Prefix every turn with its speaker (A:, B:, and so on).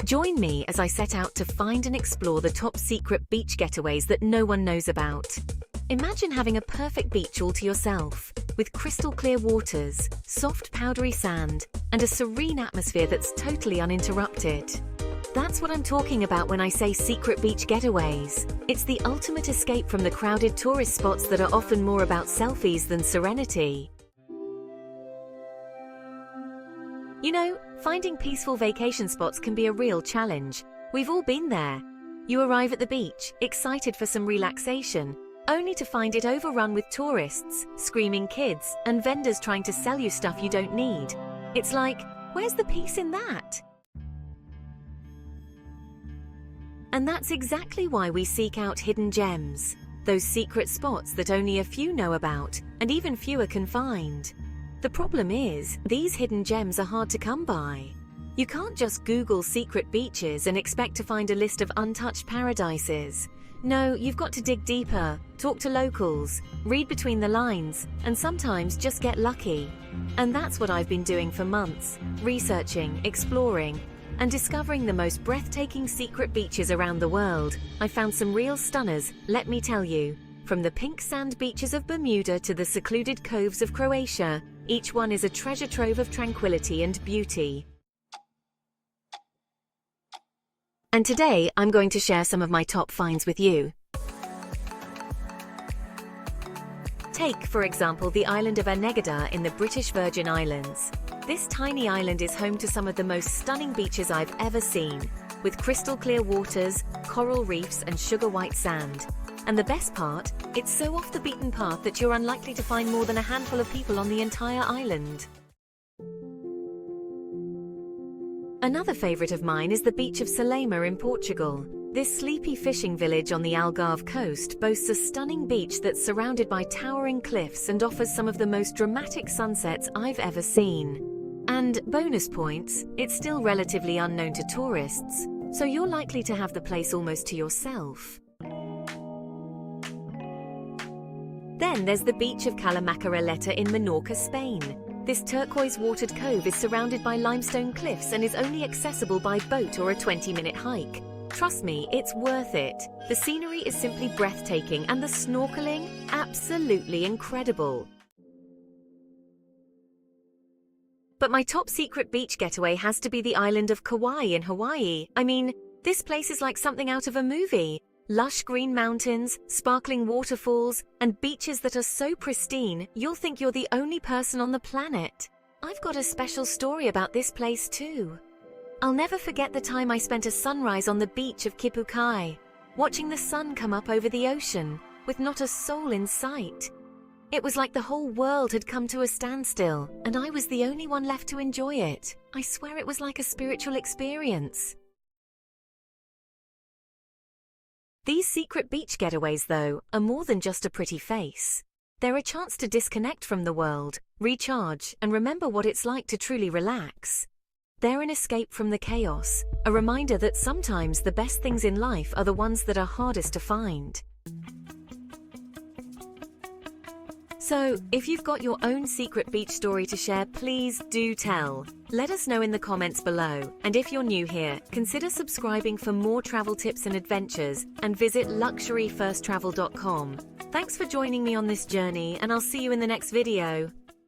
A: Join me as I set out to find and explore the top secret beach getaways that no one knows about. Imagine having a perfect beach all to yourself, with crystal clear waters, soft powdery sand, and a serene atmosphere that's totally uninterrupted. That's what I'm talking about when I say secret beach getaways. It's the ultimate escape from the crowded tourist spots that are often more about selfies than serenity. You know, finding peaceful vacation spots can be a real challenge. We've all been there. You arrive at the beach, excited for some relaxation, only to find it overrun with tourists, screaming kids, and vendors trying to sell you stuff you don't need. It's like, where's the peace in that? And that's exactly why we seek out hidden gems, those secret spots that only a few know about, and even fewer can find. The problem is, these hidden gems are hard to come by. You can't just Google secret beaches and expect to find a list of untouched paradises. No, you've got to dig deeper, talk to locals, read between the lines, and sometimes just get lucky. And that's what I've been doing for months, researching, exploring, and discovering the most breathtaking secret beaches around the world. I found some real stunners, let me tell you. From the pink sand beaches of Bermuda to the secluded coves of Croatia, each one is a treasure trove of tranquility and beauty. And today, I'm going to share some of my top finds with you. Take, for example, the island of Anegada in the British Virgin Islands. This tiny island is home to some of the most stunning beaches I've ever seen, with crystal clear waters, coral reefs, and sugar white sand. And the best part, it's so off the beaten path that you're unlikely to find more than a handful of people on the entire island. Another favourite of mine is the beach of Salema in Portugal. This sleepy fishing village on the Algarve coast boasts a stunning beach that's surrounded by towering cliffs and offers some of the most dramatic sunsets I've ever seen. And bonus points, it's still relatively unknown to tourists, so you're likely to have the place almost to yourself. Then there's the beach of Calamacarreleta in Menorca, Spain. This turquoise-watered cove is surrounded by limestone cliffs and is only accessible by boat or a 20-minute hike. Trust me, it's worth it. The scenery is simply breathtaking and the snorkeling, absolutely incredible. But my top secret beach getaway has to be the island of Kauai in Hawaii. I mean, this place is like something out of a movie. Lush green mountains, sparkling waterfalls, and beaches that are so pristine, you'll think you're the only person on the planet. I've got a special story about this place too. I'll never forget the time I spent a sunrise on the beach of Kipukai, watching the sun come up over the ocean, with not a soul in sight. It was like the whole world had come to a standstill, and I was the only one left to enjoy it. I swear it was like a spiritual experience. These secret beach getaways, though, are more than just a pretty face. They're a chance to disconnect from the world, recharge, and remember what it's like to truly relax. They're an escape from the chaos, a reminder that sometimes the best things in life are the ones that are hardest to find. So, if you've got your own secret beach story to share, please do tell. Let us know in the comments below. And if you're new here, consider subscribing for more travel tips and adventures, and visit luxuryfirsttravel.com. Thanks for joining me on this journey, and I'll see you in the next video.